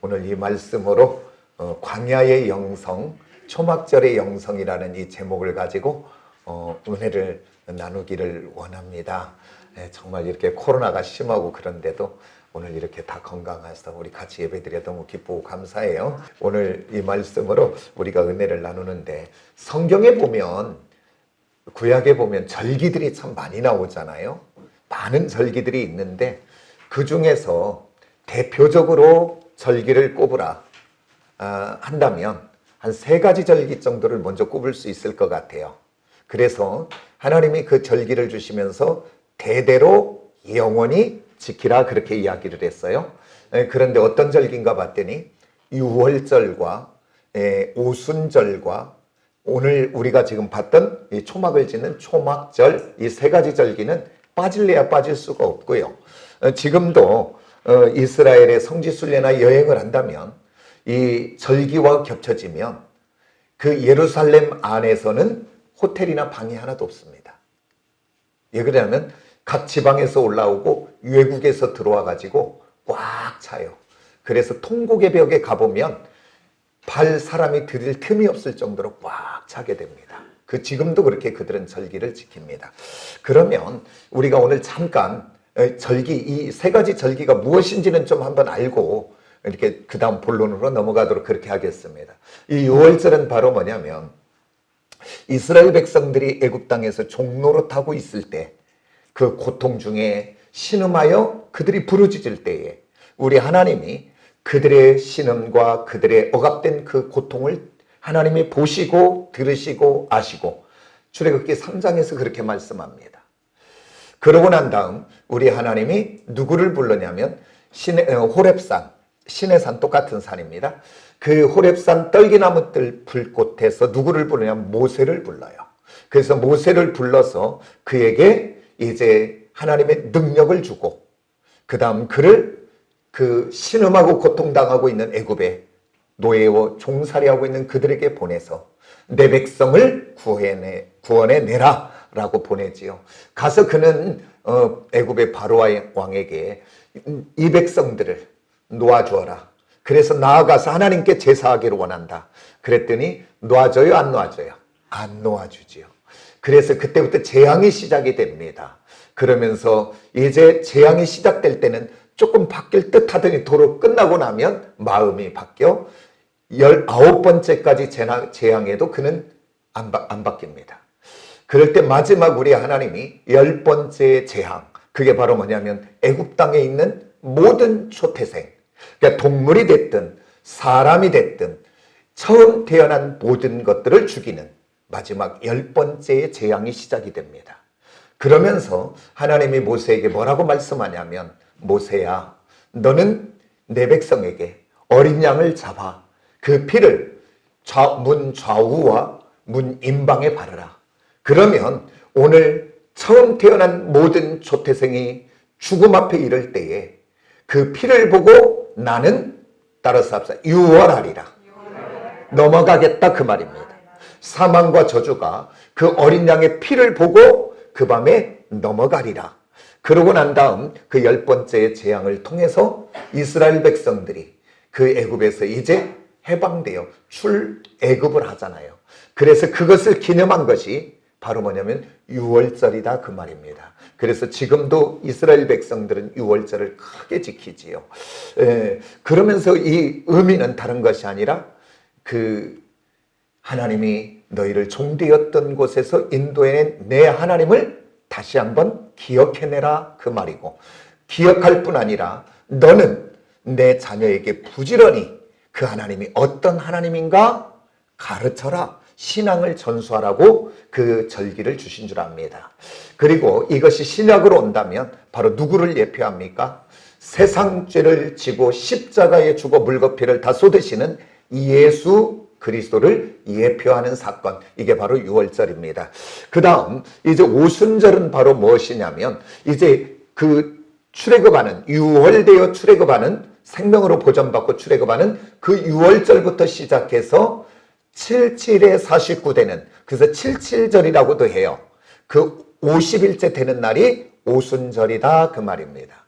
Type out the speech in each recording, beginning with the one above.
오늘 이 말씀으로 광야의 영성, 초막절의 영성이라는 이 제목을 가지고 은혜를 나누기를 원합니다. 정말 이렇게 코로나가 심하고 그런데도 오늘 이렇게 다 건강해서 우리 같이 예배드려 너무 기쁘고 감사해요. 오늘 이 말씀으로 우리가 은혜를 나누는데, 성경에 보면, 구약에 보면 절기들이 참 많이 나오잖아요. 많은 절기들이 있는데 그 중에서 대표적으로 절기를 꼽으라 한다면 한 3가지 절기 정도를 먼저 꼽을 수 있을 것 같아요. 그래서 하나님이 그 절기를 주시면서 대대로 영원히 지키라, 그렇게 이야기를 했어요. 그런데 어떤 절기인가 봤더니 유월절과 오순절과 오늘 우리가 지금 봤던 이 초막을 짓는 초막절, 이 3가지 절기는 빠질래야 빠질 수가 없고요. 지금도 이스라엘의 성지순례나 여행을 한다면 이 절기와 겹쳐지면 그 예루살렘 안에서는 호텔이나 방이 하나도 없습니다. 왜 그러냐면 각 지방에서 올라오고 외국에서 들어와 가지고 꽉 차요. 그래서 통곡의 벽에 가보면 발 사람이 들일 틈이 없을 정도로 꽉 차게 됩니다. 지금도 그렇게 그들은 절기를 지킵니다. 그러면 우리가 오늘 잠깐 절기, 이 3가지 절기가 무엇인지는 좀 한번 알고 이렇게 그 다음 본론으로 넘어가도록 그렇게 하겠습니다. 이 유월절은 바로 뭐냐면, 이스라엘 백성들이 애굽 땅에서 종노릇하고 있을 때 그 고통 중에 신음하여 그들이 부르짖을 때에 우리 하나님이 그들의 신음과 그들의 억압된 그 고통을 하나님이 보시고 들으시고 아시고 출애굽기 3장에서 그렇게 말씀합니다. 그러고 난 다음 우리 하나님이 누구를 불렀냐면 호렙산, 시내산, 똑같은 산입니다. 그 호렙산 떨기나무들 불꽃에서 누구를 부르냐면 모세를 불러요. 그래서 모세를 불러서 그에게 이제 하나님의 능력을 주고, 그 다음 그를 그 신음하고 고통당하고 있는 애굽에 노예와 종살이하고 있는 그들에게 보내서 내 백성을 구원해 내라 라고 보내지요. 가서 그는 애굽의 바로 왕에게 이 백성들을 놓아주어라. 그래서 나아가서 하나님께 제사하기를 원한다. 그랬더니 놓아줘요, 안 놓아줘요? 안 놓아주지요. 그래서 그때부터 재앙이 시작이 됩니다. 그러면서 이제 재앙이 시작될 때는 조금 바뀔 듯 하더니 도로 끝나고 나면 마음이 바뀌어 19번째까지 재앙에도 그는 안 바뀝니다. 그럴 때 마지막 우리 하나님이 10번째 재앙, 그게 바로 뭐냐면 애굽 땅에 있는 모든 초태생, 그러니까 동물이 됐든 사람이 됐든 처음 태어난 모든 것들을 죽이는 마지막 10번째의 재앙이 시작이 됩니다. 그러면서 하나님이 모세에게 뭐라고 말씀하냐면, 모세야, 너는 내 백성에게 어린 양을 잡아 그 피를 문 좌우와 문 임방에 바르라. 그러면 오늘 처음 태어난 모든 초태생이 죽음 앞에 이를 때에 그 피를 보고 나는, 따라서 합시다, 유월하리라. 넘어가겠다, 그 말입니다. 사망과 저주가 그 어린 양의 피를 보고 그 밤에 넘어가리라. 그러고 난 다음 그 10번째의 재앙을 통해서 이스라엘 백성들이 그 애굽에서 이제 해방되어 출애굽을 하잖아요. 그래서 그것을 기념한 것이 바로 뭐냐면 유월절이다, 그 말입니다. 그래서 지금도 이스라엘 백성들은 유월절을 크게 지키지요. 그러면서 이 의미는 다른 것이 아니라 그 하나님이 너희를 종되었던 곳에서 인도해낸 내 하나님을 다시 한번 기억해내라, 그 말이고, 기억할 뿐 아니라 너는 내 자녀에게 부지런히 그 하나님이 어떤 하나님인가 가르쳐라, 신앙을 전수하라고 그 절기를 주신 줄 압니다. 그리고 이것이 신약으로 온다면 바로 누구를 예표합니까? 세상 죄를 지고 십자가에 죽어 물거피를 다 쏟으시는 예수 그리스도를 예표하는 사건, 이게 바로 유월절입니다. 그 다음 이제 오순절은 바로 무엇이냐면, 이제 그 출애굽하는, 유월되어 출애굽하는, 생명으로 보존받고 출애굽하는 그 유월절부터 시작해서 77에 49되는, 그래서 77절이라고도 해요. 그 50일째 되는 날이 오순절이다, 그 말입니다.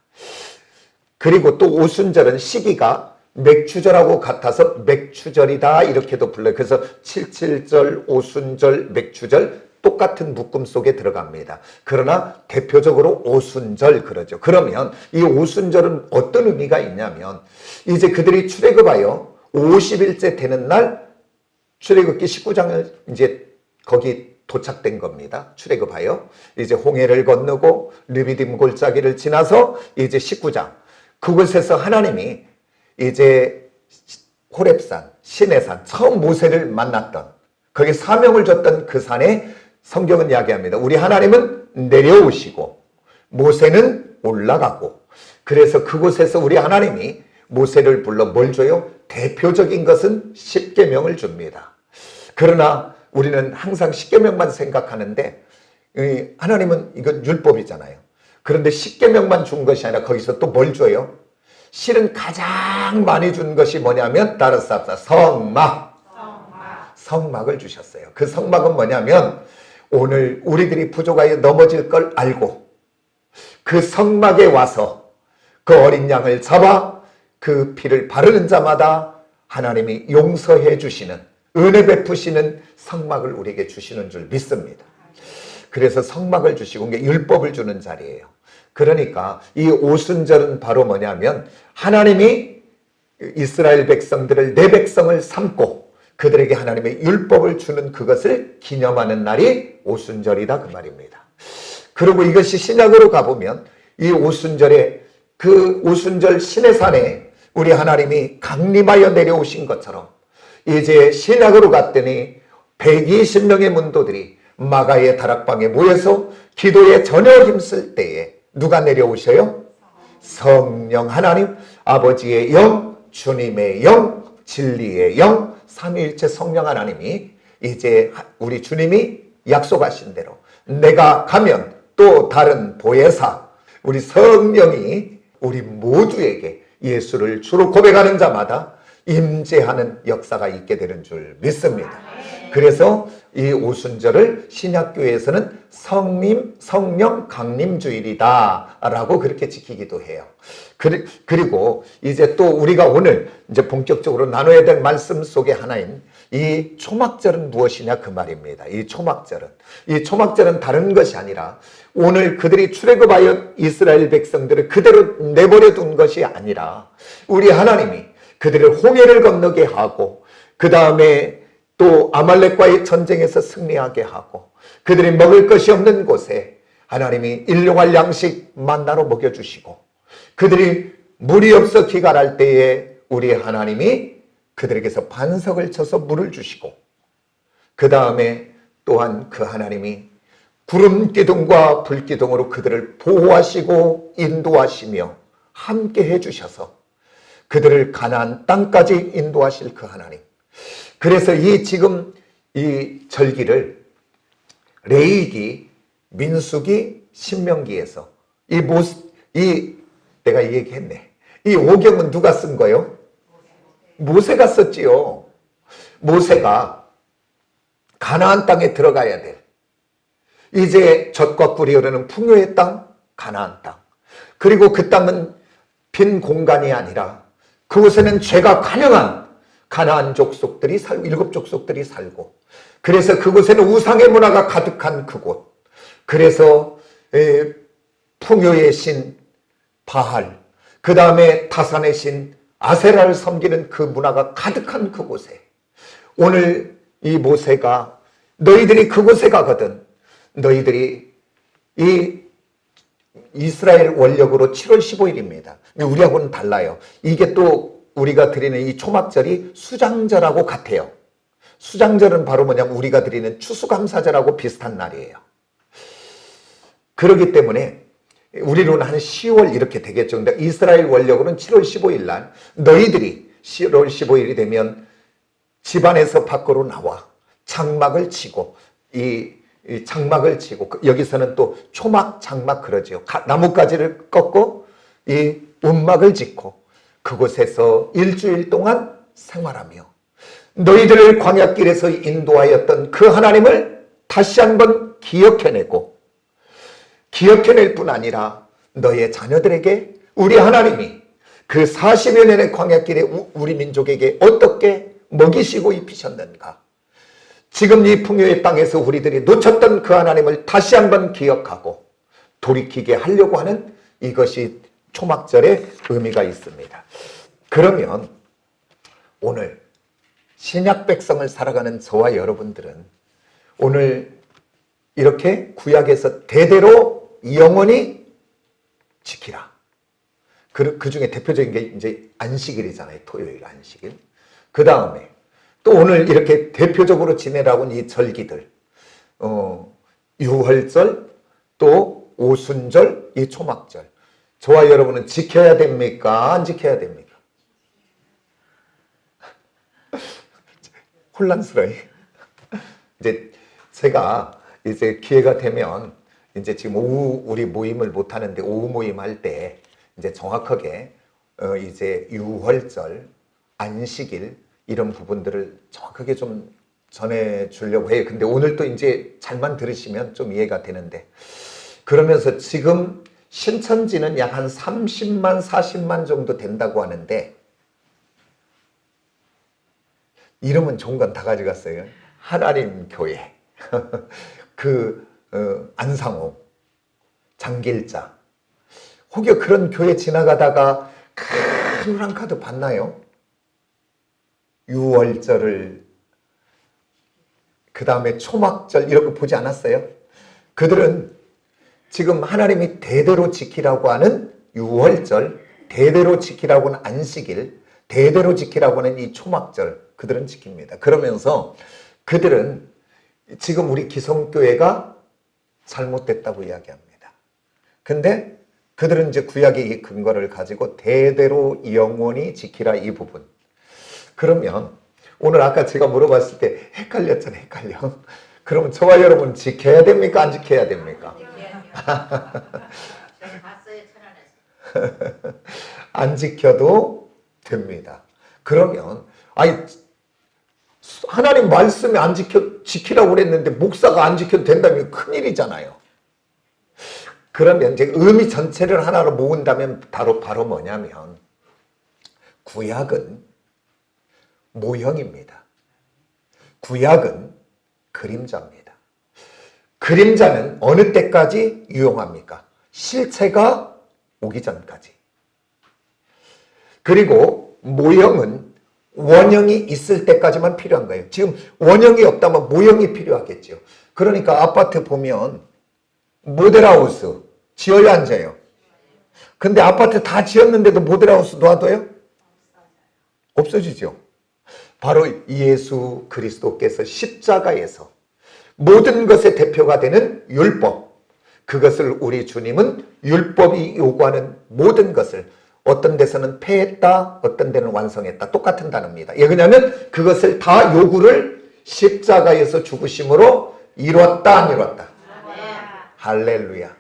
그리고 또 오순절은 시기가 맥추절하고 같아서 맥추절이다 이렇게도 불러요. 그래서 칠칠절, 오순절, 맥추절 똑같은 묶음 속에 들어갑니다. 그러나 대표적으로 오순절 그러죠. 그러면 이 오순절은 어떤 의미가 있냐면 이제 그들이 출애굽하여 50일째 되는 날 출애굽기 19장을 이제 거기 도착된 겁니다. 출애굽하여 이제 홍해를 건너고 르비딤 골짜기를 지나서 이제 19장 그곳에서 하나님이 이제 호렙산, 시내산 처음 모세를 만났던 거기 사명을 줬던 그 산에 성경은 이야기합니다. 우리 하나님은 내려오시고 모세는 올라가고 그래서 그곳에서 우리 하나님이 모세를 불러 뭘 줘요? 대표적인 것은 십계명을 줍니다. 그러나 우리는 항상 십계명만 생각하는데 하나님은 이건 율법이잖아요. 그런데 십계명만 준 것이 아니라 거기서 또 뭘 줘요? 실은 가장 많이 준 것이 뭐냐면 따라서 합시다. 성막을 주셨어요. 그 성막은 뭐냐면 오늘 우리들이 부족하여 넘어질 걸 알고 그 성막에 와서 그 어린 양을 잡아 그 피를 바르는 자마다 하나님이 용서해 주시는 은혜 베푸시는 성막을 우리에게 주시는 줄 믿습니다. 그래서 성막을 주시고 이게 율법을 주는 자리예요. 그러니까 이 오순절은 바로 뭐냐면 하나님이 이스라엘 백성들을 내 백성을 삼고 그들에게 하나님의 율법을 주는 그것을 기념하는 날이 오순절이다 그 말입니다. 그리고 이것이 신약으로 가보면 이 오순절에 그 오순절 시내산에 우리 하나님이 강림하여 내려오신 것처럼 이제 신약으로 갔더니 120명의 문도들이 마가의 다락방에 모여서 기도에 전혀 힘쓸 때에 누가 내려오셔요? 성령 하나님 아버지의 영, 주님의 영, 진리의 영, 삼위일체 성령 하나님이 이제 우리 주님이 약속하신 대로 내가 가면 또 다른 보혜사 우리 성령이 우리 모두에게 예수를 주로 고백하는 자마다 임재하는 역사가 있게 되는 줄 믿습니다. 그래서 이 오순절을 신약교회에서는 성령 강림주일이다 라고 그렇게 지키기도 해요. 그리고 이제 또 우리가 오늘 이제 본격적으로 나눠야 될 말씀 속에 하나인 이 초막절은 무엇이냐 그 말입니다. 이 초막절은 다른 것이 아니라 오늘 그들이 출애굽하여 이스라엘 백성들을 그대로 내버려 둔 것이 아니라 우리 하나님이 그들을 홍해를 건너게 하고 그 다음에 또 아말렉과의 전쟁에서 승리하게 하고 그들이 먹을 것이 없는 곳에 하나님이 일용할 양식 만나로 먹여주시고 그들이 물이 없어 기갈할 때에 우리 하나님이 그들에게서 반석을 쳐서 물을 주시고 그 다음에 또한 그 하나님이 구름 기둥과 불 기둥으로 그들을 보호하시고 인도하시며 함께 해주셔서 그들을 가나안 땅까지 인도하실 그 하나님. 그래서 지금 이 절기를 레위기, 민수기, 신명기에서 내가 이 얘기했네. 이 오경은 누가 쓴 거요? 모세가 썼지요. 모세가 가나안 땅에 들어가야 돼. 이제 젖과 꿀이 흐르는 풍요의 땅, 가나안 땅. 그리고 그 땅은 빈 공간이 아니라 그곳에는 죄가 관영한 가나안 족속들이 살고 7 족속들이 살고 그래서 그곳에는 우상의 문화가 가득한 그곳. 그래서 풍요의 신 바할, 그 다음에 타산의 신 아세라를 섬기는 그 문화가 가득한 그곳에 오늘 이 모세가 너희들이 그곳에 가거든 너희들이 이 이스라엘 원력으로 7월 15일입니다. 우리하고는 달라요. 이게 또 우리가 드리는 이 초막절이 수장절하고 같아요. 수장절은 바로 뭐냐면 우리가 드리는 추수감사절하고 비슷한 날이에요. 그렇기 때문에 우리로는 한 10월 이렇게 되겠죠. 근데 이스라엘 원력으로는 7월 15일 날 너희들이 7월 15일이 되면 집안에서 밖으로 나와 장막을 치고 이 장막을 치고 여기서는 또 초막 장막 그러지요. 나뭇가지를 꺾고 이 움막을 짓고 그곳에서 일주일 동안 생활하며 너희들을 광야길에서 인도하였던 그 하나님을 다시 한번 기억해낼 뿐 아니라 너의 자녀들에게 우리 하나님이 그 40여 년의 광야길에 우리 민족에게 어떻게 먹이시고 입히셨는가. 지금 이 풍요의 땅에서 우리들이 놓쳤던 그 하나님을 다시 한번 기억하고 돌이키게 하려고 하는 이것이 초막절의 의미가 있습니다. 그러면 오늘 신약 백성을 살아가는 저와 여러분들은 오늘 이렇게 구약에서 대대로 영원히 지키라. 그 중에 대표적인 게 이제 안식일이잖아요. 토요일 안식일. 그 다음에 또 오늘 이렇게 대표적으로 지내라고 하는 이 절기들, 유월절, 또 오순절, 이 초막절. 저와 여러분은 지켜야 됩니까? 안 지켜야 됩니까? 혼란스러워요. 이제 제가 이제 기회가 되면 이제 지금 오후 우리 모임을 못 하는데 오후 모임 할 때 이제 정확하게 이제 유월절, 안식일 이런 부분들을 정확하게 좀 전해 주려고 해요. 근데 오늘 또 이제 잘만 들으시면 좀 이해가 되는데 그러면서 지금 신천지는 약 한 30만, 40만 정도 된다고 하는데 이름은 좋은 건 다 가져갔어요. 하나님 교회, 안상호, 장길자. 혹여 그런 교회 지나가다가 큰 프랑카드 봤나요? 유월절을 그 다음에 초막절 이런 거 보지 않았어요? 그들은 지금 하나님이 대대로 지키라고 하는 유월절, 대대로 지키라고 하는 안식일, 대대로 지키라고 하는 이 초막절 그들은 지킵니다. 그러면서 그들은 지금 우리 기성교회가 잘못됐다고 이야기합니다. 근데 그들은 이제 구약의 이 근거를 가지고 대대로 영원히 지키라 이 부분. 그러면 오늘 아까 제가 물어봤을 때 헷갈렸잖아요. 헷갈려. 그러면 저와 여러분 지켜야 됩니까? 안 지켜야 됩니까? 안 지켜도 됩니다. 그러면 하나님 말씀에 안 지키라고 그랬는데 목사가 안 지켜도 된다면 큰일이잖아요. 그러면 이제 의미 전체를 하나로 모은다면 바로 뭐냐면 구약은 모형입니다. 구약은 그림자입니다. 그림자는 어느 때까지 유용합니까? 실체가 오기 전까지. 그리고 모형은 원형이 있을 때까지만 필요한 거예요. 지금 원형이 없다면 모형이 필요하겠죠. 그러니까 아파트 보면 모델하우스 지어야 안 져요. 근데 아파트 다 지었는데도 모델하우스 놔둬요? 없어지죠. 바로 예수 그리스도께서 십자가에서 모든 것의 대표가 되는 율법, 그것을 우리 주님은 율법이 요구하는 모든 것을 어떤 데서는 폐했다, 어떤 데는 완성했다. 똑같은 단어입니다. 왜냐하면 그것을 다 요구를 십자가에서 죽으심으로 이뤘다, 안 이뤘다? 할렐루야.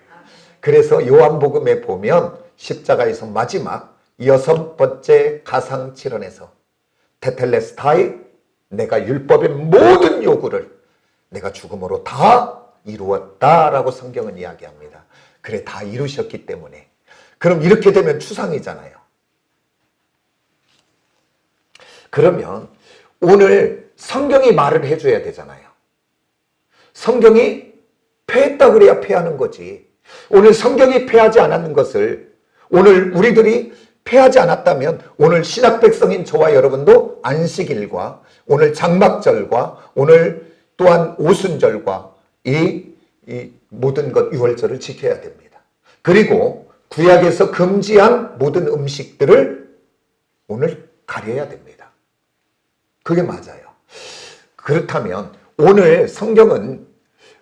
그래서 요한복음에 보면 십자가에서 마지막 6번째 가상칠언에서 테텔레스타이, 내가 율법의 모든 요구를 내가 죽음으로 다 이루었다라고 성경은 이야기합니다. 그래, 다 이루셨기 때문에. 그럼 이렇게 되면 추상이잖아요. 그러면 오늘 성경이 말을 해줘야 되잖아요. 성경이 폐했다 그래야 폐하는 거지. 오늘 성경이 폐하지 않았는 것을 오늘 우리들이 폐하지 않았다면 오늘 신학 백성인 저와 여러분도 안식일과 오늘 장막절과 오늘 또한 오순절과 이 모든 것 유월절을 지켜야 됩니다. 그리고 구약에서 금지한 모든 음식들을 오늘 가려야 됩니다. 그게 맞아요. 그렇다면 오늘 성경은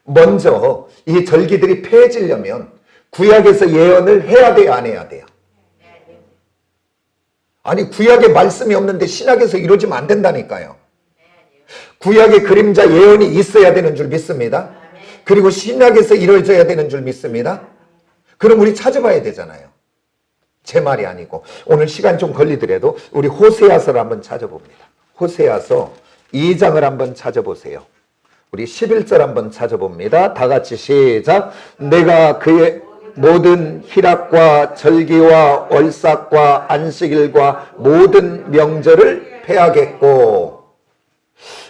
먼저 이 절기들이 폐해지려면 구약에서 예언을 해야 돼요, 안 해야 돼요? 아니, 구약에 말씀이 없는데 신약에서 이루어지면 안 된다니까요. 구약의 그림자 예언이 있어야 되는 줄 믿습니다. 그리고 신약에서 이루어져야 되는 줄 믿습니다. 그럼 우리 찾아봐야 되잖아요. 제 말이 아니고. 오늘 시간 좀 걸리더라도 우리 호세아서를 한번 찾아봅니다. 호세아서 2장을 한번 찾아보세요. 우리 11절 한번 찾아봅니다. 다 같이 시작. 내가 그의 모든 희락과 절기와 월삭과 안식일과 모든 명절을 폐하겠고.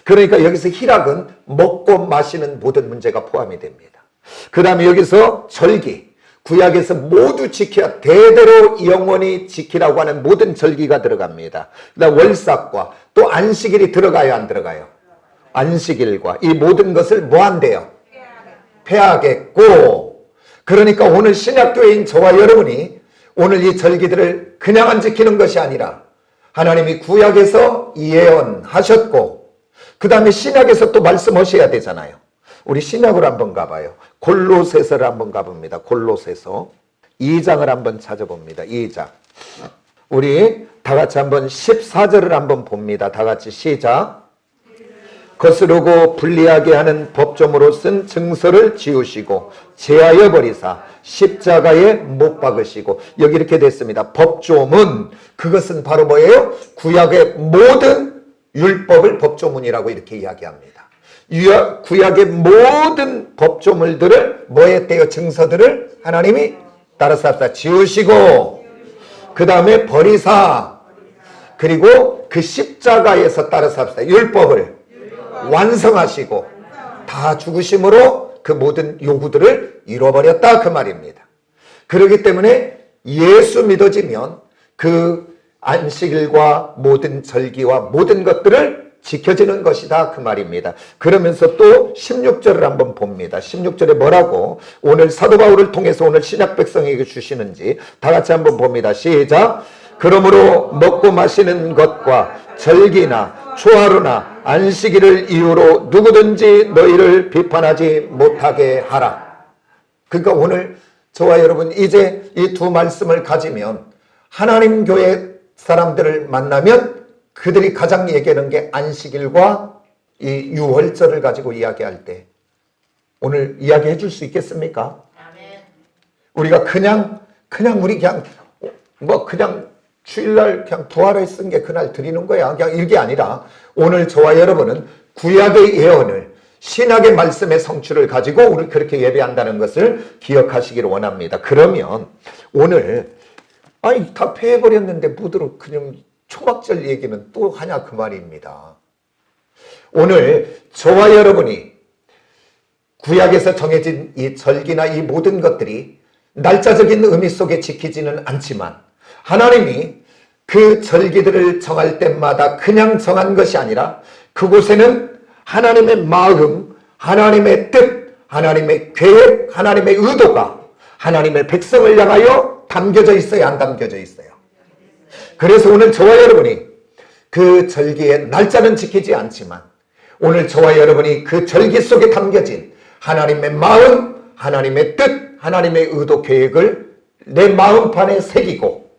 그러니까 여기서 희락은 먹고 마시는 모든 문제가 포함이 됩니다. 그 다음에 여기서 절기, 구약에서 모두 지켜야 대대로 영원히 지키라고 하는 모든 절기가 들어갑니다. 그다음 월삭과 또 안식일이 들어가요, 안 들어가요? 안식일과 이 모든 것을 뭐 한대요? 폐하겠고. 그러니까 오늘 신약교회인 저와 여러분이 오늘 이 절기들을 그냥 안 지키는 것이 아니라 하나님이 구약에서 예언하셨고 그 다음에 신약에서 또 말씀하셔야 되잖아요. 우리 신약으로 한번 가봐요. 골로새서를 한번 가봅니다. 골로새서 2장을 한번 찾아봅니다. 2장. 우리 다 같이 한번 14절을 한번 봅니다. 다 같이 시작. 거스르고 불리하게 하는 법조문으로 쓴 증서를 지우시고 제하여 버리사 십자가에 못 박으시고. 여기 이렇게 됐습니다. 법조문, 그것은 바로 뭐예요? 구약의 모든 율법을 법조문이라고 이렇게 이야기합니다. 구약의 모든 법조물들을 뭐 했대요? 증서들을 하나님이 따라서 지우시고 그 다음에 버리사, 그리고 그 십자가에서 따라서 율법을 완성하시고 다 죽으심으로 그 모든 요구들을 이뤄버렸다, 그 말입니다. 그렇기 때문에 예수 믿어지면 그 안식일과 모든 절기와 모든 것들을 지켜지는 것이다, 그 말입니다. 그러면서 또 16절을 한번 봅니다. 16절에 뭐라고 오늘 사도 바울을 통해서 오늘 신약 백성에게 주시는지 다 같이 한번 봅니다. 시작. 그러므로 먹고 마시는 것과 절기나 초하루나 안식일을 이유로 누구든지 너희를 비판하지 못하게 하라. 그러니까 오늘 저와 여러분 이제 이 두 말씀을 가지면 하나님 교회 사람들을 만나면 그들이 가장 얘기하는 게 안식일과 이 유월절을 가지고 이야기할 때 오늘 이야기해 줄 수 있겠습니까? 아멘. 우리가 그냥 우리 그냥 주일날 그냥 부활에 쓴 게 그날 드리는 거야, 그냥 이게 아니라 오늘 저와 여러분은 구약의 예언을 신약의 말씀의 성취를 가지고 우리 그렇게 예배한다는 것을 기억하시기를 원합니다. 그러면 오늘 다 폐해버렸는데 뭐들어 그냥 초막절 얘기는 또 하냐, 그 말입니다. 오늘 저와 여러분이 구약에서 정해진 이 절기나 이 모든 것들이 날짜적인 의미 속에 지키지는 않지만 하나님이 그 절기들을 정할 때마다 그냥 정한 것이 아니라 그곳에는 하나님의 마음, 하나님의 뜻, 하나님의 계획, 하나님의 의도가 하나님의 백성을 향하여 담겨져 있어야 안 담겨져 있어요. 그래서 오늘 저와 여러분이 그 절기의 날짜는 지키지 않지만 오늘 저와 여러분이 그 절기 속에 담겨진 하나님의 마음, 하나님의 뜻, 하나님의 의도 계획을 내 마음판에 새기고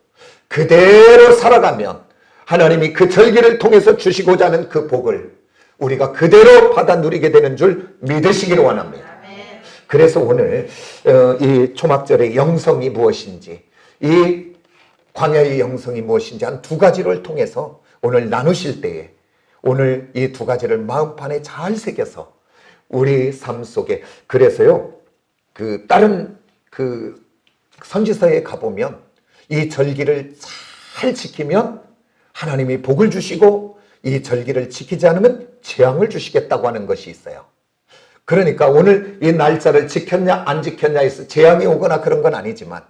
그대로 살아가면 하나님이 그 절기를 통해서 주시고자 하는 그 복을 우리가 그대로 받아 누리게 되는 줄 믿으시기를 원합니다. 그래서 오늘 이 초막절의 영성이 무엇인지, 이 광야의 영성이 무엇인지 한 두 가지를 통해서 오늘 나누실 때에 오늘 이 두 가지를 마음판에 잘 새겨서 우리 삶 속에, 그래서요 그 다른 그 선지서에 가보면 이 절기를 잘 지키면 하나님이 복을 주시고 이 절기를 지키지 않으면 재앙을 주시겠다고 하는 것이 있어요. 그러니까 오늘 이 날짜를 지켰냐 안 지켰냐 해서 재앙이 오거나 그런 건 아니지만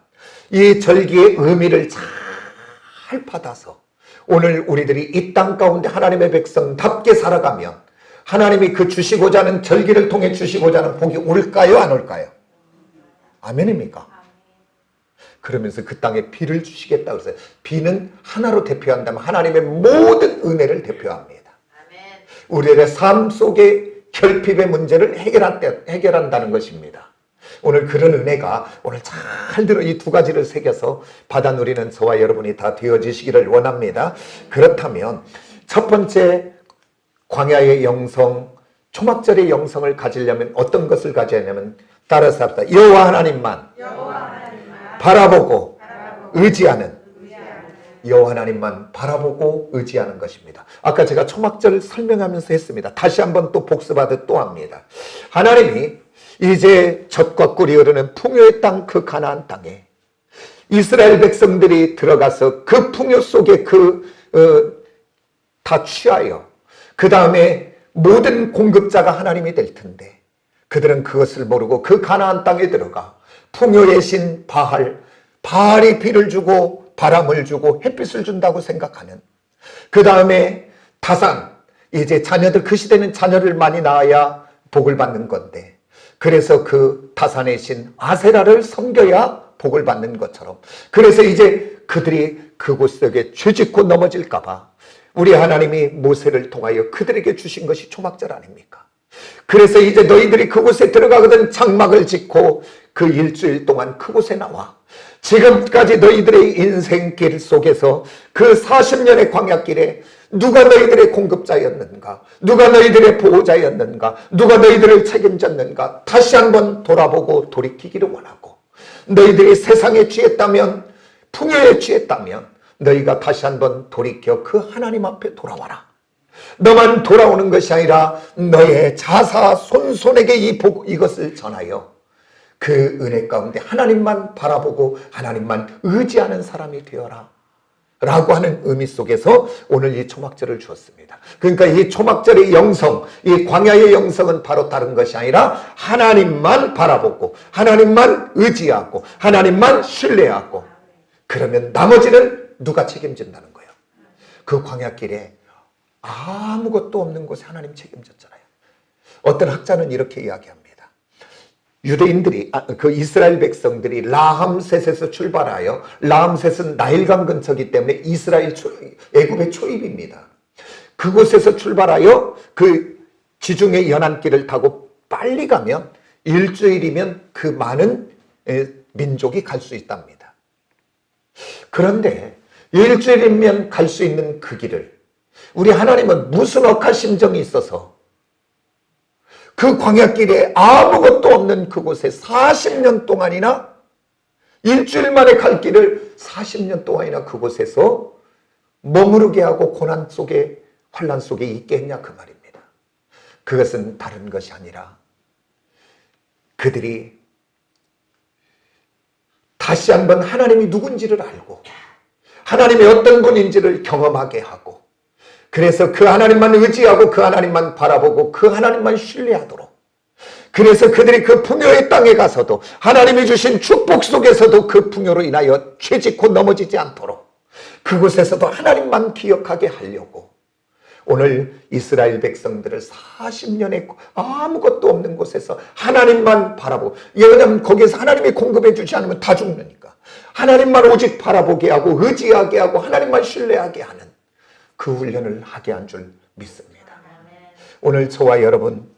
이 절기의 의미를 잘 받아서 오늘 우리들이 이 땅 가운데 하나님의 백성답게 살아가면 하나님이 그 주시고자 하는 절기를 통해 주시고자 하는 복이 올까요 안 올까요? 아멘입니까? 그러면서 그 땅에 비를 주시겠다고 했어요. 비는 하나로 대표한다면 하나님의 모든 은혜를 대표합니다. 우리의 삶 속의 결핍의 문제를 해결한다는 것입니다. 오늘 그런 은혜가 오늘 잘 들어 이 두 가지를 새겨서 받아 누리는 저와 여러분이 다 되어지시기를 원합니다. 그렇다면 첫 번째 광야의 영성, 초막절의 영성을 가지려면 어떤 것을 가져야 하냐면 따라서 합시다. 여호와 하나님만 바라보고 의지하는, 여호와 하나님만 바라보고 의지하는 것입니다. 아까 제가 초막절을 설명하면서 했습니다. 다시 한번 또 복습하듯 또 합니다. 하나님이 이제 젖과 꿀이 흐르는 풍요의 땅, 그 가나안 땅에 이스라엘 백성들이 들어가서 그 풍요 속에 다 취하여 그 다음에 모든 공급자가 하나님이 될 텐데 그들은 그것을 모르고 그 가나안 땅에 들어가 풍요의 신 바알이 비를 주고 바람을 주고 햇빛을 준다고 생각하는, 그 다음에 다산, 이제 자녀들, 그 시대는 자녀를 많이 낳아야 복을 받는 건데 그래서 그 다산의 신 아세라를 섬겨야 복을 받는 것처럼, 그래서 이제 그들이 그곳 속에 죄짓고 넘어질까 봐 우리 하나님이 모세를 통하여 그들에게 주신 것이 초막절 아닙니까? 그래서 이제 너희들이 그곳에 들어가거든 장막을 짓고 그 일주일 동안 그곳에 나와 지금까지 너희들의 인생길 속에서 그 40년의 광야길에 누가 너희들의 공급자였는가, 누가 너희들의 보호자였는가, 누가 너희들을 책임졌는가 다시 한번 돌아보고 돌이키기를 원하고, 너희들이 세상에 취했다면, 풍요에 취했다면 너희가 다시 한번 돌이켜 그 하나님 앞에 돌아와라. 너만 돌아오는 것이 아니라 너의 자사 손손에게 이것을 전하여 그 은혜 가운데 하나님만 바라보고 하나님만 의지하는 사람이 되어라 라고 하는 의미 속에서 오늘 이 초막절을 주었습니다. 그러니까 이 초막절의 영성, 이 광야의 영성은 바로 다른 것이 아니라 하나님만 바라보고 하나님만 의지하고 하나님만 신뢰하고, 그러면 나머지는 누가 책임진다는 거예요. 그 광야길에 아무것도 없는 곳에 하나님 책임졌잖아요. 어떤 학자는 이렇게 이야기합니다. 유대인들이, 그 이스라엘 백성들이 라함셋에서 출발하여, 라함셋은 나일강 근처이기 때문에 애굽의 초입입니다. 그곳에서 출발하여 그 지중해 연안길을 타고 빨리 가면 일주일이면 그 많은 민족이 갈 수 있답니다. 그런데 일주일이면 갈 수 있는 그 길을 우리 하나님은 무슨 억한 심정이 있어서 그 광야길에 아무것도 없는 그곳에 40년 동안이나, 일주일 만에 갈 길을 40년 동안이나 그곳에서 머무르게 하고 고난 속에, 환난 속에 있게 했냐 그 말입니다. 그것은 다른 것이 아니라 그들이 다시 한번 하나님이 누군지를 알고 하나님이 어떤 분인지를 경험하게 하고, 그래서 그 하나님만 의지하고 그 하나님만 바라보고 그 하나님만 신뢰하도록, 그래서 그들이 그 풍요의 땅에 가서도 하나님이 주신 축복 속에서도 그 풍요로 인하여 죄짓고 넘어지지 않도록 그곳에서도 하나님만 기억하게 하려고 오늘 이스라엘 백성들을 40년에 아무것도 없는 곳에서 하나님만 바라보고, 왜냐하면 거기에서 하나님이 공급해 주지 않으면 다 죽으니까 하나님만 오직 바라보게 하고 의지하게 하고 하나님만 신뢰하게 하는 그 훈련을 하게 한 줄 믿습니다. 오늘 저와 여러분은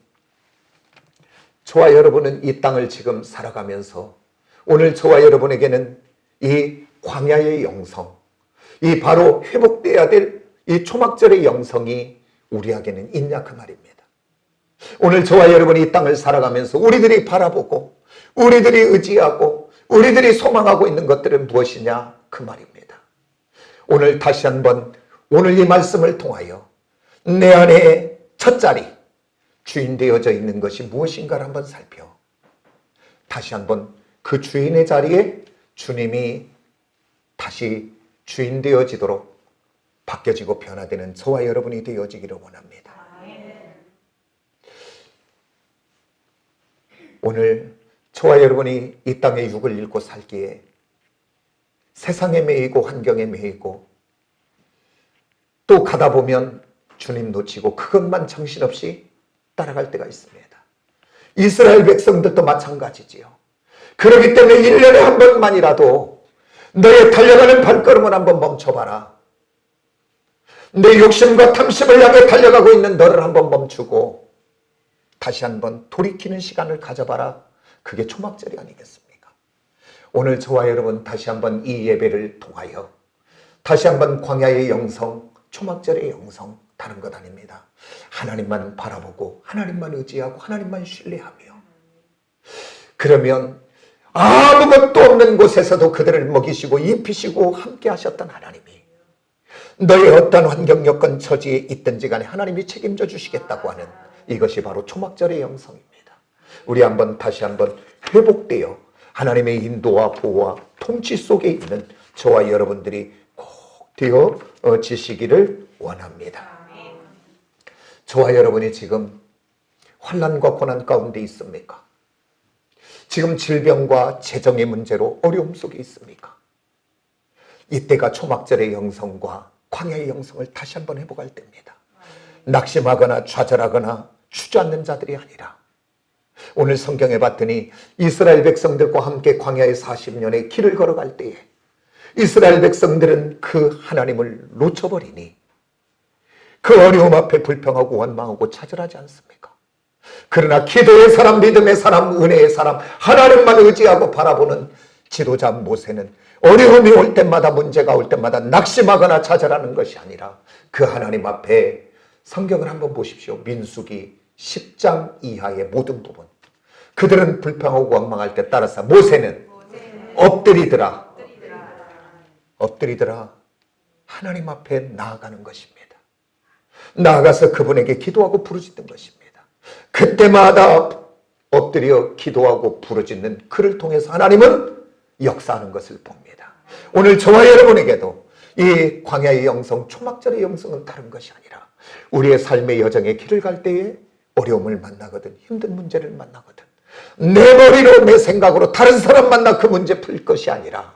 이 땅을 지금 살아가면서 오늘 저와 여러분에게는 이 광야의 영성, 이 바로 회복돼야 될 이 초막절의 영성이 우리에게는 있냐 그 말입니다. 오늘 저와 여러분이 이 땅을 살아가면서 우리들이 바라보고 우리들이 의지하고 우리들이 소망하고 있는 것들은 무엇이냐 그 말입니다. 오늘 다시 한번 오늘 이 말씀을 통하여 내 안에 첫 자리 주인 되어져 있는 것이 무엇인가를 한번 살펴 다시 한번 그 주인의 자리에 주님이 다시 주인 되어지도록 바뀌어지고 변화되는 저와 여러분이 되어지기를 원합니다. 오늘 저와 여러분이 이 땅에 육을 잃고 살기에 세상에 매이고 환경에 매이고 또 가다 보면 주님 놓치고 그것만 정신없이 따라갈 때가 있습니다. 이스라엘 백성들도 마찬가지지요. 그렇기 때문에 1년에 한 번만이라도 너의 달려가는 발걸음을 한번 멈춰봐라. 내 욕심과 탐심을 향해 달려가고 있는 너를 한번 멈추고 다시 한번 돌이키는 시간을 가져봐라. 그게 초막절이 아니겠습니까? 오늘 저와 여러분 다시 한번 이 예배를 통하여 다시 한번 광야의 영성, 초막절의 영성, 다른 것 아닙니다. 하나님만 바라보고 하나님만 의지하고 하나님만 신뢰하며, 그러면 아무것도 없는 곳에서도 그들을 먹이시고 입히시고 함께 하셨던 하나님이 너의 어떤 환경 여건 처지에 있든지 간에 하나님이 책임져 주시겠다고 하는 이것이 바로 초막절의 영성입니다. 우리 다시 한번 회복되어 하나님의 인도와 보호와 통치 속에 있는 저와 여러분들이 꼭 되어지시기를 원합니다. 저와 여러분이 지금 환난과 고난 가운데 있습니까? 지금 질병과 재정의 문제로 어려움 속에 있습니까? 이때가 초막절의 영성과 광야의 영성을 다시 한번 회복할 때입니다. 낙심하거나 좌절하거나 주저앉는 자들이 아니라, 오늘 성경에 봤더니 이스라엘 백성들과 함께 광야의 40년의 길을 걸어갈 때에 이스라엘 백성들은 그 하나님을 놓쳐버리니 그 어려움 앞에 불평하고 원망하고 차절하지 않습니까? 그러나 기도의 사람, 믿음의 사람, 은혜의 사람, 하나님만 의지하고 바라보는 지도자 모세는 어려움이 올 때마다, 문제가 올 때마다 낙심하거나 좌절하는 것이 아니라 그 하나님 앞에, 성경을 한번 보십시오. 민수기 10장 이하의 모든 부분, 그들은 불평하고 원망할 때 따라서 모세는 엎드리더라 하나님 앞에 나아가는 것입니다. 나아가서 그분에게 기도하고 부르짖는 것입니다. 그때마다 엎드려 기도하고 부르짖는 그를 통해서 하나님은 역사하는 것을 봅니다. 오늘 저와 여러분에게도 이 광야의 영성, 초막절의 영성은 다른 것이 아니라 우리의 삶의 여정의 길을 갈 때에 어려움을 만나거든, 힘든 문제를 만나거든, 내 머리로, 내 생각으로 다른 사람 만나 그 문제 풀 것이 아니라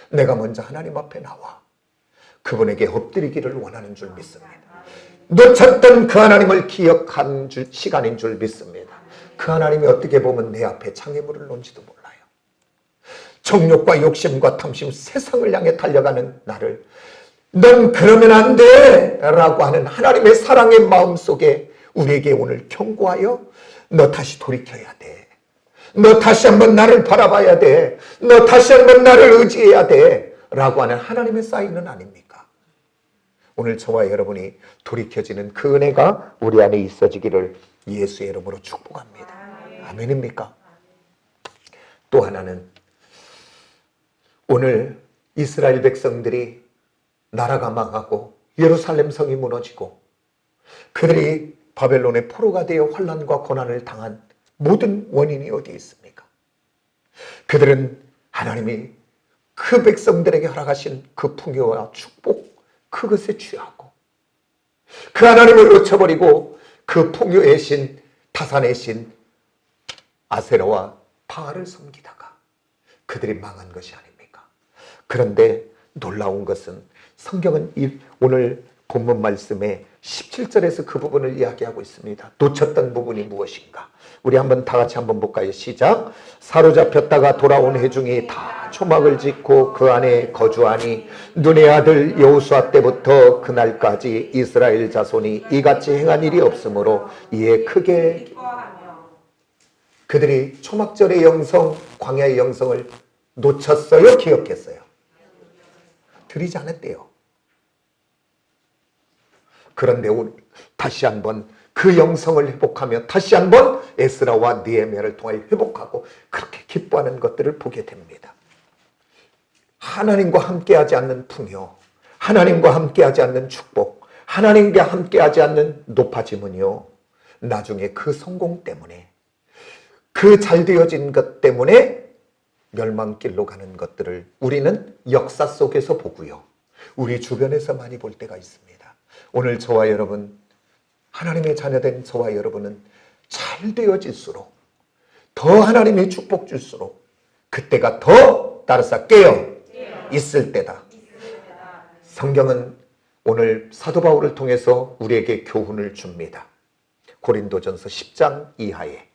내가 먼저 하나님 앞에 나와 그분에게 엎드리기를 원하는 줄 믿습니다. 놓쳤던 그 하나님을 기억한 시간인 줄 믿습니다. 그 하나님이 어떻게 보면 내 앞에 장애물을 놓은지도 몰라요. 정욕과 욕심과 탐심, 세상을 향해 달려가는 나를 넌 그러면 안 돼! 라고 하는 하나님의 사랑의 마음 속에 우리에게 오늘 경고하여 너 다시 돌이켜야 돼. 너 다시 한번 나를 바라봐야 돼. 너 다시 한번 나를 의지해야 돼. 라고 하는 하나님의 사인은 아닙니까? 오늘 저와 여러분이 돌이켜지는 그 은혜가 우리 안에 있어지기를 예수의 이름으로 축복합니다. 아멘입니까? 또 하나는, 오늘 이스라엘 백성들이 나라가 망하고 예루살렘 성이 무너지고 그들이 바벨론의 포로가 되어 환난과 고난을 당한 모든 원인이 어디에 있습니까? 그들은 하나님이 그 백성들에게 허락하신 그 풍요와 축복, 그것에 취하고 그 하나님을 놓쳐버리고 그 풍요의 신, 타산의 신 아세라와 바알을 섬기다가 그들이 망한 것이 아닙니까? 그런데 놀라운 것은 성경은 오늘 본문 말씀에 17절에서 그 부분을 이야기하고 있습니다. 놓쳤던 부분이 무엇인가? 우리 한번 다 같이 한번 볼까요? 시작. 사로잡혔다가 돌아온 회중이 다 초막을 짓고 그 안에 거주하니 눈의 아들 여호수아 때부터 그날까지 이스라엘 자손이 이같이 행한 일이 없으므로 이에 크게 그들이 초막절의 영성, 광야의 영성을 놓쳤어요? 기억했어요? 드리지 않았대요. 그런데 다시 한번 그 영성을 회복하며 다시 한번 에스라와 느헤미야를 통해 회복하고 그렇게 기뻐하는 것들을 보게 됩니다. 하나님과 함께하지 않는 풍요, 하나님과 함께하지 않는 축복, 하나님과 함께하지 않는 높아짐은요, 나중에 그 성공 때문에, 그 잘되어진 것 때문에 멸망길로 가는 것들을 우리는 역사 속에서 보고요, 우리 주변에서 많이 볼 때가 있습니다. 오늘 저와 여러분, 하나님의 자녀된 저와 여러분은 잘 되어질수록, 더 하나님의 축복 줄수록 그때가 더 따라서 깨어 있을 때다. 성경은 오늘 사도 바울을 통해서 우리에게 교훈을 줍니다. 고린도전서 10장 이하에,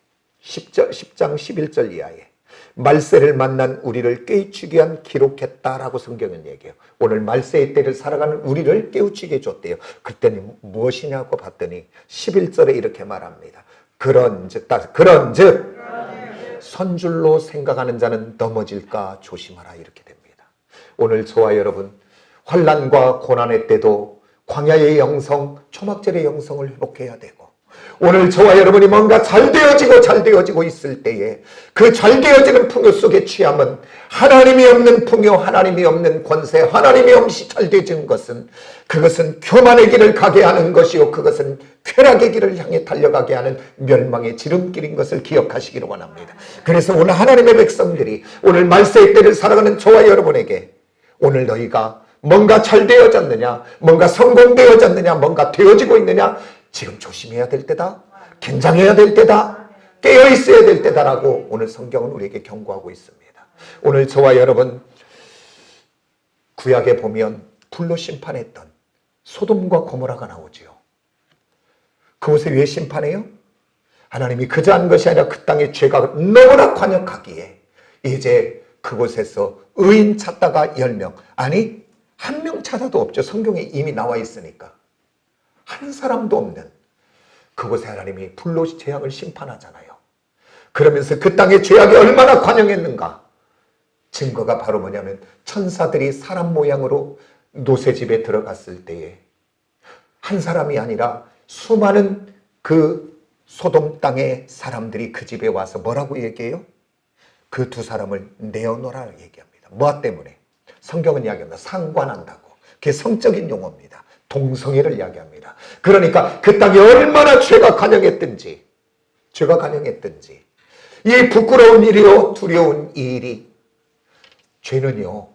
10장 11절 이하에 말세를 만난 우리를 깨우치게 한 기록했다라고 성경은 얘기해요. 오늘 말세의 때를 살아가는 우리를 깨우치게 줬대요. 그때는 무엇이냐고 봤더니 11절에 이렇게 말합니다. 그런즉 선줄로 생각하는 자는 넘어질까 조심하라, 이렇게 됩니다. 오늘 저와 여러분, 환난과 고난의 때도 광야의 영성, 초막절의 영성을 회복해야 되고 오늘 저와 여러분이 뭔가 잘 되어지고 있을 때에 그 잘 되어지는 풍요 속에 취함은 하나님이 없는 풍요, 하나님이 없는 권세, 하나님이 없이 잘 되어지는 것은 그것은 교만의 길을 가게 하는 것이요, 그것은 쾌락의 길을 향해 달려가게 하는 멸망의 지름길인 것을 기억하시기를 원합니다. 그래서 오늘 하나님의 백성들이 오늘 말세의 때를 살아가는 저와 여러분에게 오늘 너희가 뭔가 잘 되어졌느냐, 뭔가 성공되어졌느냐, 뭔가 되어지고 있느냐, 지금 조심해야 될 때다, 긴장해야 될 때다, 깨어있어야 될 때다라고 오늘 성경은 우리에게 경고하고 있습니다. 오늘 저와 여러분, 구약에 보면 불로 심판했던 소돔과 고모라가 나오지요. 그곳에 왜 심판해요? 하나님이 그저 한 것이 아니라 그 땅의 죄가 너무나 관역하기에 이제 그곳에서 의인 찾다가 10명, 아니 1명 찾아도 없죠. 성경에 이미 나와 있으니까. 한 사람도 없는 그곳에 하나님이 불로 재앙을 심판하잖아요. 그러면서 그 땅의 죄악이 얼마나 관영했는가. 증거가 바로 뭐냐면 천사들이 사람 모양으로 노새집에 들어갔을 때에 한 사람이 아니라 수많은 그 소돔 땅의 사람들이 그 집에 와서 뭐라고 얘기해요? 그 두 사람을 내어놓으라 얘기합니다. 뭐 때문에? 성경은 이야기합니다. 상관한다고. 그게 성적인 용어입니다. 동성애를 이야기합니다. 그러니까 그 땅에 얼마나 죄가 관영했든지 이 부끄러운 일이요, 두려운 이 일이, 죄는요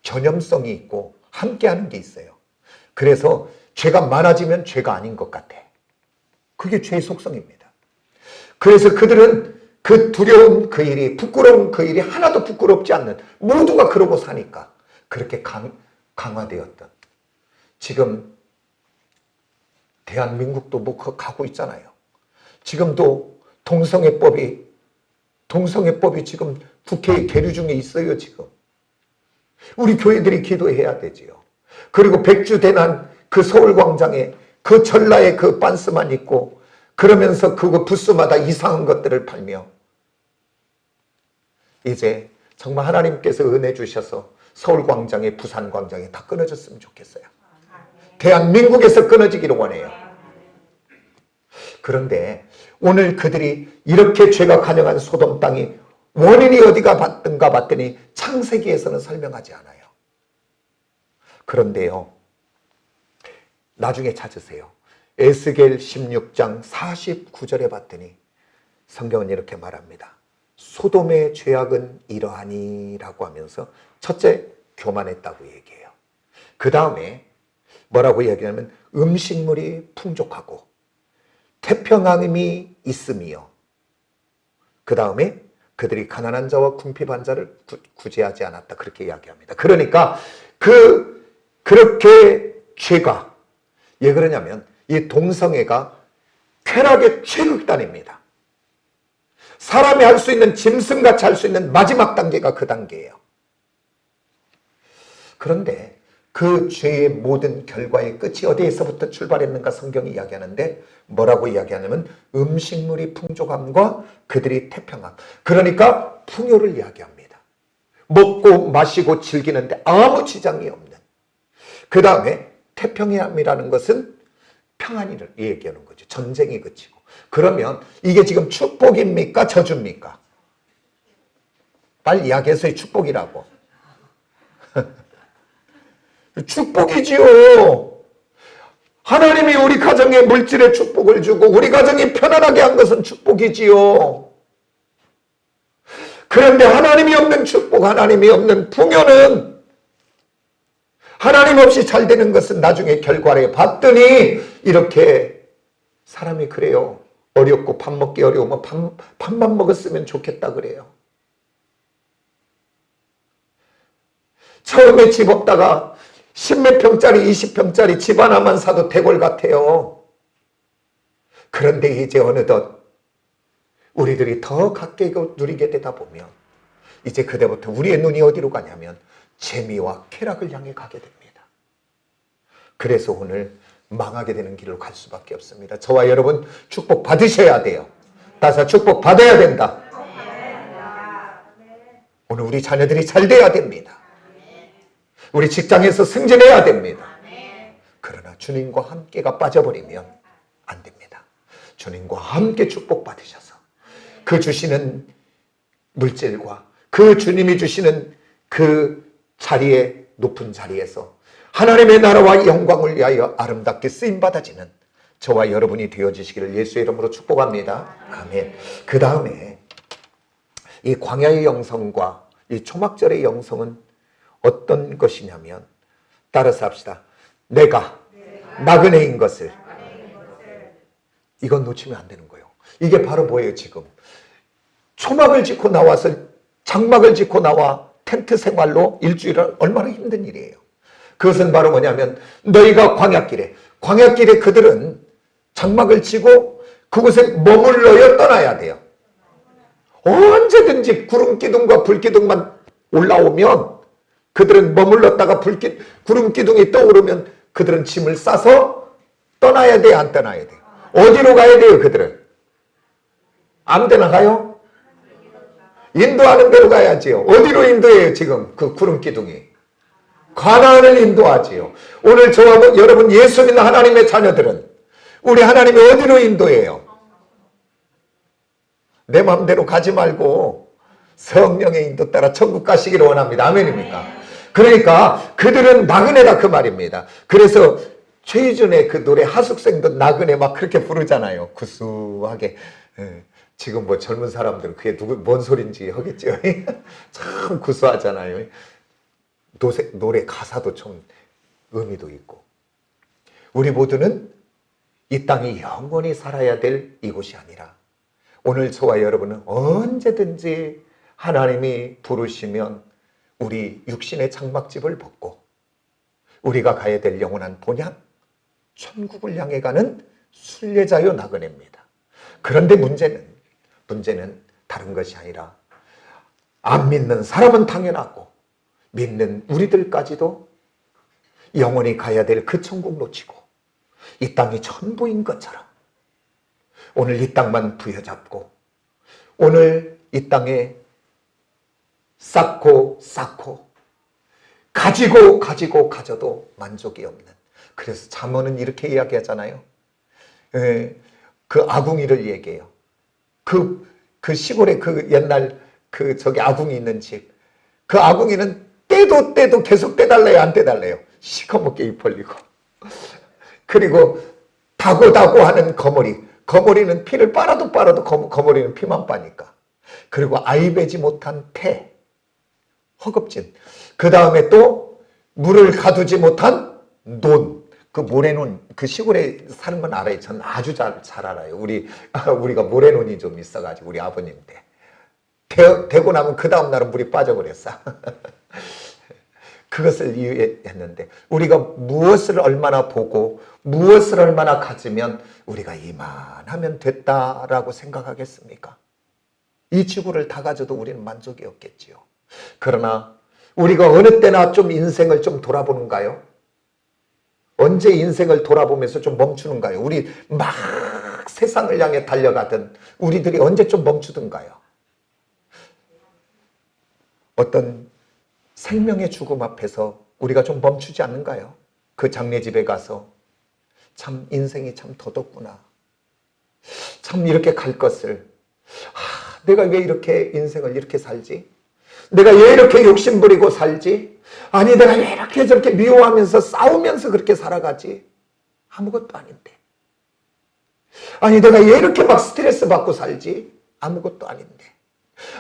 전염성이 있고 함께하는 게 있어요. 그래서 죄가 많아지면 죄가 아닌 것 같아. 그게 죄의 속성입니다. 그래서 그들은 그 두려운 그 일이, 부끄러운 그 일이 하나도 부끄럽지 않는, 모두가 그러고 사니까 그렇게 강화되었던, 지금 대한민국도 뭐 가고 있잖아요. 지금도 동성애법이 지금 국회에 계류 중에 있어요. 지금 우리 교회들이 기도해야 되지요. 그리고 백주대난 그 서울광장에 그 전라의 그 반스만 입고 그러면서 그 부스마다 이상한 것들을 팔며, 이제 정말 하나님께서 은혜 주셔서 서울광장에, 부산광장에 다 끊어졌으면 좋겠어요. 대한민국에서 끊어지기를 원해요. 그런데 오늘 그들이 이렇게 죄가 관영한 소돔 땅이 원인이 어디가 봤든가 봤더니 창세기에서는 설명하지 않아요. 그런데요, 나중에 찾으세요. 에스겔 16장 49절에 봤더니 성경은 이렇게 말합니다. 소돔의 죄악은 이러하니 라고 하면서 첫째, 교만했다고 얘기해요. 그 다음에 뭐라고 얘기하냐면 음식물이 풍족하고 태평함이 있으며, 그 다음에 그들이 가난한 자와 궁핍한 자를 구제하지 않았다, 그렇게 이야기합니다. 그러니까 그렇게 죄가, 왜 그러냐면 이 동성애가 쾌락의 최극단입니다. 사람이 할 수 있는, 짐승같이 할 수 있는 마지막 단계가 그 단계예요. 그런데 그 죄의 모든 결과의 끝이 어디에서부터 출발했는가 성경이 이야기하는데 뭐라고 이야기하냐면 음식물이 풍족함과 그들이 태평함, 그러니까 풍요를 이야기합니다. 먹고 마시고 즐기는데 아무 지장이 없는, 그 다음에 태평함이라는 것은 평안을 얘기하는 거죠. 전쟁이 그치고. 그러면 이게 지금 축복입니까, 저주입니까? 빨리 이야기해서 축복이라고. 축복이지요. 하나님이 우리 가정에 물질의 축복을 주고 우리 가정이 편안하게 한 것은 축복이지요. 그런데 하나님이 없는 축복, 하나님이 없는 풍요는, 하나님 없이 잘 되는 것은 나중에 결과를 봤더니 이렇게 사람이 그래요. 어렵고 밥 먹기 어려우면 밥만 먹었으면 좋겠다 그래요. 처음에 집 없다가 10몇 평짜리 20평짜리 집 하나만 사도 대궐 같아요. 그런데 이제 어느덧 우리들이 더 가까이 누리게 되다 보면 이제 그때부터 우리의 눈이 어디로 가냐면 재미와 쾌락을 향해 가게 됩니다. 그래서 오늘 망하게 되는 길로 갈 수밖에 없습니다. 저와 여러분 축복 받으셔야 돼요. 다시 축복 받아야 된다. 오늘 우리 자녀들이 잘 돼야 됩니다. 우리 직장에서 승진해야 됩니다. 그러나 주님과 함께가 빠져버리면 안 됩니다. 주님과 함께 축복받으셔서 그 주시는 물질과 그 주님이 주시는 그 자리에, 높은 자리에서 하나님의 나라와 영광을 위하여 아름답게 쓰임받아지는 저와 여러분이 되어주시기를 예수의 이름으로 축복합니다. 아멘. 그 다음에 이 광야의 영성과 이 초막절의 영성은 어떤 것이냐면, 따라서 합시다. 내가 나그네인 것을, 이건 놓치면 안 되는 거예요. 이게 바로 뭐예요? 지금 초막을 짓고 나와서 장막을 짓고 나와 텐트 생활로 일주일은 얼마나 힘든 일이에요. 그것은 바로 뭐냐면, 너희가 광야길에 그들은 장막을 치고 그곳에 머물러야 떠나야 돼요. 언제든지 구름 기둥과 불 기둥만 올라오면 그들은 머물렀다가 구름 기둥이 떠오르면 그들은 짐을 싸서 떠나야 돼요, 안 떠나야 돼요? 어디로 가야 돼요, 그들은? 아무 데나 가요? 인도하는 데로 가야지요. 어디로 인도해요, 지금 그 구름 기둥이? 가나안을 인도하지요. 오늘 저와 여러분 예수 믿는 하나님의 자녀들은 우리 하나님이 어디로 인도해요? 내 마음대로 가지 말고 성령의 인도 따라 천국 가시기를 원합니다. 아멘입니까? 그러니까 그들은 나그네다 그 말입니다. 그래서 최희준의 그 노래 하숙생도 나그네 막 그렇게 부르잖아요. 구수하게. 지금 뭐 젊은 사람들은 그게 뭔 소린지 하겠죠. 참 구수하잖아요. 노래 가사도 좀 의미도 있고. 우리 모두는 이 땅이 영원히 살아야 될 이곳이 아니라 오늘 저와 여러분은 언제든지 하나님이 부르시면 우리 육신의 장막집을 벗고 우리가 가야 될 영원한 본향, 천국을 향해 가는 순례자요 나그네입니다. 그런데 문제는 다른 것이 아니라 안 믿는 사람은 당연하고 믿는 우리들까지도 영원히 가야 될 그 천국 놓치고 이 땅이 전부인 것처럼 오늘 이 땅만 부여잡고 오늘 이 땅에 쌓고 가져도 만족이 없는, 그래서 잠언은 이렇게 이야기하잖아요. 그 아궁이를 얘기해요. 그 시골에 그 옛날 저기 아궁이 있는 집, 그 아궁이는 때도 계속 떼달래요, 안 떼달래요? 시커멓게 입 벌리고. 그리고 다고 하는 거머리는 피를 빨아도 거머리는 피만 빠니까. 그리고 아이 배지 못한 태, 허겁진. 그 다음에 또 물을 가두지 못한 논, 그 모래논, 그 시골에 사는 건 알아요. 전 아주 잘 알아요. 우리가 모래논이 좀 있어가지고 우리 아버님 때. 되고 나면 그 다음 날은 물이 빠져버렸어. 그것을 이해했는데 우리가 무엇을 얼마나 보고 무엇을 얼마나 가지면 우리가 이만하면 됐다라고 생각하겠습니까? 이 지구를 다 가져도 우리는 만족이 없겠지요. 그러나 우리가 어느 때나 좀 인생을 좀 돌아보는가요? 언제 인생을 돌아보면서 좀 멈추는가요? 우리 막 세상을 향해 달려가던 우리들이 언제 좀 멈추던가요? 어떤 생명의 죽음 앞에서 우리가 좀 멈추지 않는가요? 그 장례집에 가서 참 인생이 참 더덥구나. 참 이렇게 갈 것을, 내가 왜 이렇게 인생을 이렇게 살지? 내가 왜 이렇게 욕심부리고 살지? 아니 내가 왜 이렇게 저렇게 미워하면서 싸우면서 그렇게 살아가지? 아무것도 아닌데. 아니 내가 왜 이렇게 막 스트레스 받고 살지? 아무것도 아닌데.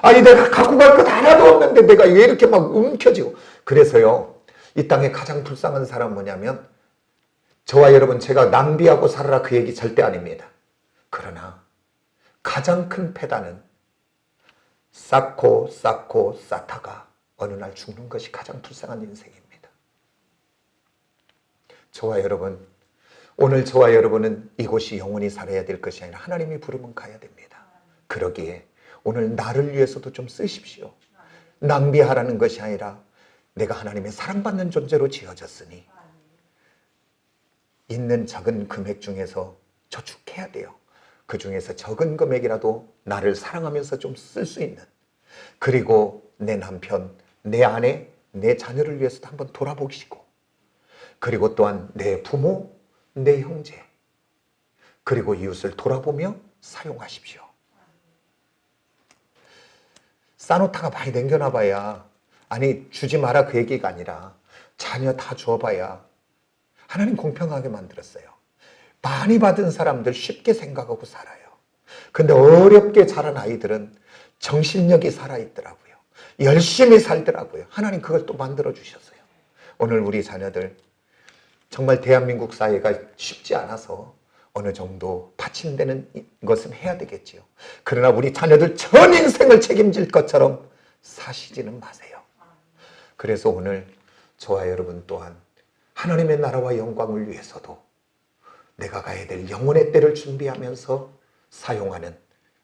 아니 내가 갖고 갈 것 하나도 없는데 내가 왜 이렇게 막 움켜쥐고. 그래서요, 이 땅에 가장 불쌍한 사람은 뭐냐면, 저와 여러분, 제가 낭비하고 살아라 그 얘기 절대 아닙니다. 그러나 가장 큰 패단은 쌓고 쌓다가 어느 날 죽는 것이 가장 불쌍한 인생입니다. 저와 여러분, 오늘 저와 여러분은 이곳이 영원히 살아야 될 것이 아니라 하나님이 부르면 가야 됩니다. 그러기에 오늘 나를 위해서도 좀 쓰십시오. 낭비하라는 것이 아니라 내가 하나님의 사랑받는 존재로 지어졌으니 있는 작은 금액 중에서 저축해야 돼요. 그 중에서 적은 금액이라도 나를 사랑하면서 좀 쓸 수 있는, 그리고 내 남편, 내 아내, 내 자녀를 위해서도 한번 돌아보시고, 그리고 또한 내 부모, 내 형제, 그리고 이웃을 돌아보며 사용하십시오. 싸놓다가 많이 남겨놔봐야, 아니 주지 마라 그 얘기가 아니라 자녀 다 줘봐야 하나님 공평하게 만들었어요. 많이 받은 사람들 쉽게 생각하고 살아요. 근데 어렵게 자란 아이들은 정신력이 살아있더라고요. 열심히 살더라고요. 하나님 그걸 또 만들어 주셨어요. 오늘 우리 자녀들 정말 대한민국 사회가 쉽지 않아서 어느 정도 받침되는 것은 해야 되겠지요. 그러나 우리 자녀들 전 인생을 책임질 것처럼 사시지는 마세요. 그래서 오늘 저와 여러분 또한 하나님의 나라와 영광을 위해서도 내가 가야 될 영혼의 때를 준비하면서 사용하는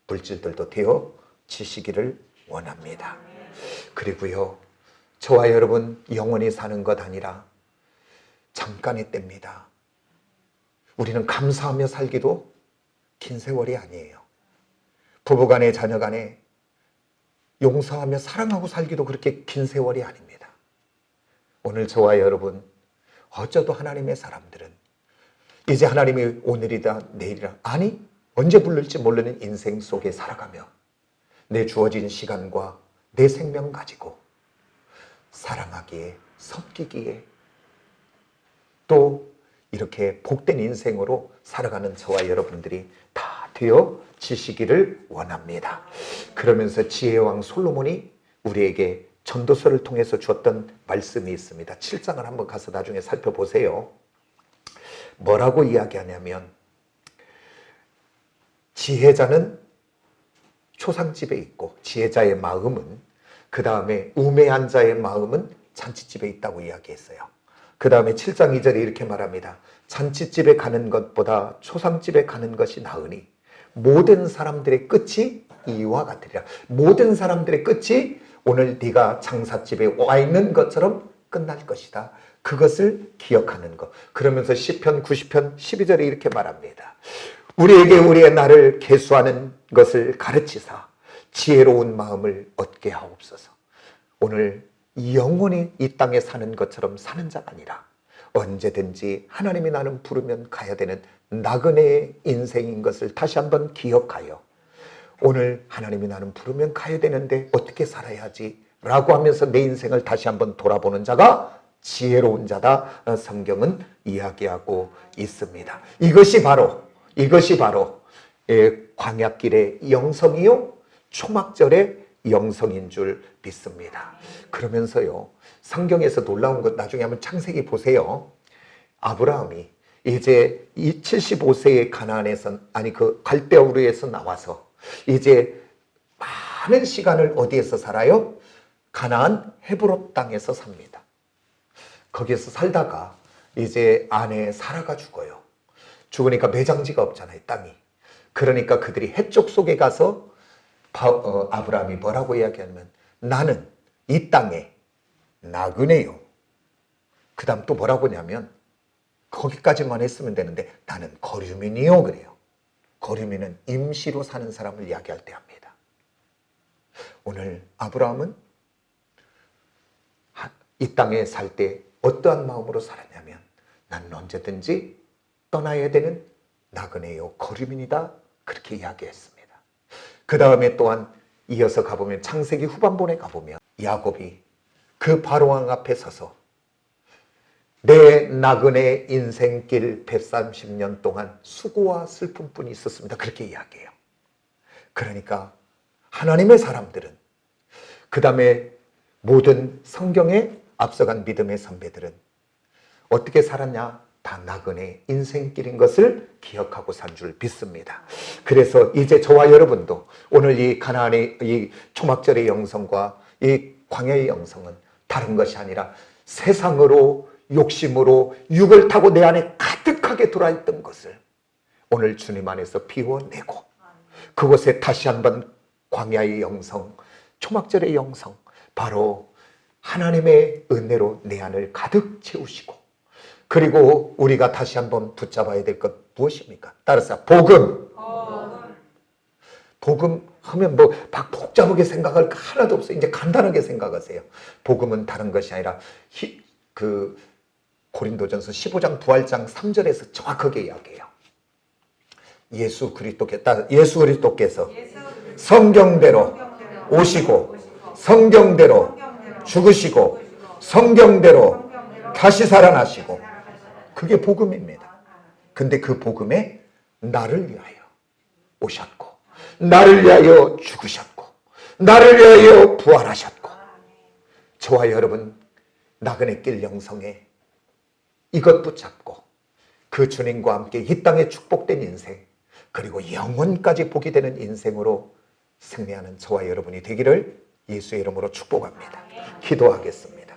물질들도 되어지시기를 원합니다. 그리고요, 저와 여러분 영원히 사는 것 아니라 잠깐의 때입니다. 우리는 감사하며 살기도 긴 세월이 아니에요. 부부간에 자녀간에 용서하며 사랑하고 살기도 그렇게 긴 세월이 아닙니다. 오늘 저와 여러분 어쩌도 하나님의 사람들은 이제 하나님이 오늘이다 내일이다, 아니 언제 부를지 모르는 인생 속에 살아가며 내 주어진 시간과 내 생명 가지고 사랑하기에, 섬기기에, 또 이렇게 복된 인생으로 살아가는 저와 여러분들이 다 되어지시기를 원합니다. 그러면서 지혜왕 솔로몬이 우리에게 전도서를 통해서 주었던 말씀이 있습니다. 7장을 한번 가서 나중에 살펴보세요. 뭐라고 이야기하냐면, 지혜자는 초상집에 있고 지혜자의 마음은, 그 다음에 우매한 자의 마음은 잔치집에 있다고 이야기했어요. 그 다음에 7장 2절에 이렇게 말합니다. 잔치집에 가는 것보다 초상집에 가는 것이 나으니 모든 사람들의 끝이 이와 같으리라. 모든 사람들의 끝이 오늘 네가 장사집에 와 있는 것처럼 끝날 것이다. 그것을 기억하는 것. 그러면서 시편 90편 12절에 이렇게 말합니다. 우리에게 우리의 날을 계수하는 것을 가르치사 지혜로운 마음을 얻게 하옵소서. 오늘 영원히 이 땅에 사는 것처럼 사는 자가 아니라 언제든지 하나님이 나는 부르면 가야 되는 나그네의 인생인 것을 다시 한번 기억하여, 오늘 하나님이 나는 부르면 가야 되는데 어떻게 살아야 하지? 라고 하면서 내 인생을 다시 한번 돌아보는 자가 지혜로운 자다, 성경은 이야기하고 있습니다. 이것이 바로 광야길의 영성이요 초막절의 영성인 줄 믿습니다. 그러면서요, 성경에서 놀라운 것 나중에 한번 창세기 보세요. 아브라함이 이제 이 75세의 가나안에서, 아니 그 갈대우르에서 나와서 이제 많은 시간을 어디에서 살아요? 가나안 헤브론 땅에서 삽니다. 거기에서 살다가 이제 아내 사라가 죽어요. 죽으니까 매장지가 없잖아요, 땅이. 그러니까 그들이 해쪽 속에 가서 아브라함이 뭐라고 이야기하냐면, 나는 이 땅에 나그네요. 그 다음 또 뭐라고 하냐면, 거기까지만 했으면 되는데 나는 거류민이요 그래요. 거류민은 임시로 사는 사람을 이야기할 때 합니다. 오늘 아브라함은 이 땅에 살 때 어떠한 마음으로 살았냐면, 나는 언제든지 떠나야 되는 나그네요 거류민이다, 그렇게 이야기했습니다. 그 다음에 또한 이어서 가보면 창세기 후반본에 가보면 야곱이 그 바로왕 앞에 서서 내 나그네 인생길 130년 동안 수고와 슬픔뿐이 있었습니다, 그렇게 이야기해요. 그러니까 하나님의 사람들은, 그 다음에 모든 성경에 앞서간 믿음의 선배들은 어떻게 살았냐? 다 나그네 인생길인 것을 기억하고 산 줄 믿습니다. 그래서 이제 저와 여러분도 오늘 이 가나안의 이 초막절의 영성과 이 광야의 영성은 다른 것이 아니라 세상으로, 욕심으로 육을 타고 내 안에 가득하게 들어있던 것을 오늘 주님 안에서 비워내고, 그곳에 다시 한번 광야의 영성, 초막절의 영성, 바로 하나님의 은혜로 내 안을 가득 채우시고, 그리고 우리가 다시 한번 붙잡아야 될 것 무엇입니까? 따라서 복음. 복음 하면 뭐 막 복잡하게 생각할 거 하나도 없어요. 이제 간단하게 생각하세요. 복음은 다른 것이 아니라 고린도전서 15장 부활장 3절에서 정확하게 이야기해요. 예수 그리스도께서 성경대로 오시고 성경대로 죽으시고 성경대로 다시 살아나시고, 그게 복음입니다. 근데 그 복음에 나를 위하여 오셨고, 나를 위하여 죽으셨고, 나를 위하여 부활하셨고, 저와 여러분 나그네 길 영성에 이것 붙잡고 그 주님과 함께 이 땅의 축복된 인생, 그리고 영원까지 복이 되는 인생으로 승리하는 저와 여러분이 되기를 예수의 이름으로 축복합니다. 기도하겠습니다.